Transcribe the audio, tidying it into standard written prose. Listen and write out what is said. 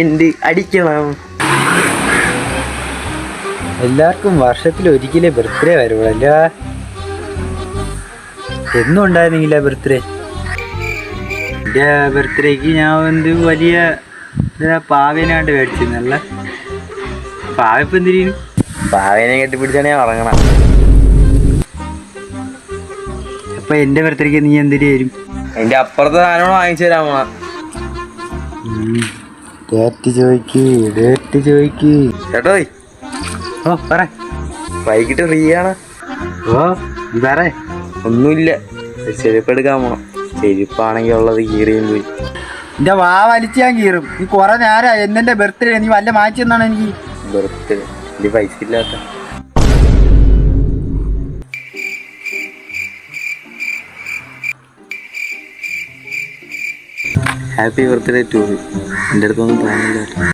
എന്ത് അടിക്കണം? എല്ലാവർക്കും വർഷത്തിൽ ഒരിക്കലേ ബർത്ത്ഡേ വരുവല്ല. എന്നും ഉണ്ടായിരുന്നെങ്കില ബർത്ത്ഡേ. എൻ്റെ ബർത്ത്ഡേക്ക് ഞാൻ വലിയ പാവേനാണ്ട് മേടിച്ചിരുന്നല്ല. പാവപ്പം എന്തിനു? പാവേനെ കെട്ടിപ്പിടിച്ചാണ് ഞാൻ ഉറങ്ങണം. അപ്പൊ എൻ്റെ ബർത്ത്ഡേക്ക് നീ എന്തിനു വരും? എന്റെ അപ്പുറത്തെ സാധനങ്ങൾ വാങ്ങിച്ചു തരാൻ പോണ. ഡേറ്റ് ചോദിക്ക്. ചേട്ടോ ഓ പറ. വൈകിട്ട് ഫ്രീ ആണ്? ഓ പറ. ഒന്നുമില്ല, ചെരുപ്പ് എടുക്കാൻ പോണം. ചെരുപ്പാണെങ്കിൽ ഉള്ളത് കീറിയും പോയി. എന്റെ വാ വലിച്ച് ഞാൻ കീറും. നീ കുറെ നേരം എന്നെ ബർത്ത്ഡേ നീ വല്ല മാറ്റിയെന്നാണ് എനിക്ക്. ബർത്ത്ഡേ എന്റെ പൈസ ഇല്ലാത്ത. Happy birthday to. എൻ്റെ അടുത്തൊന്നും തോന്നില്ല.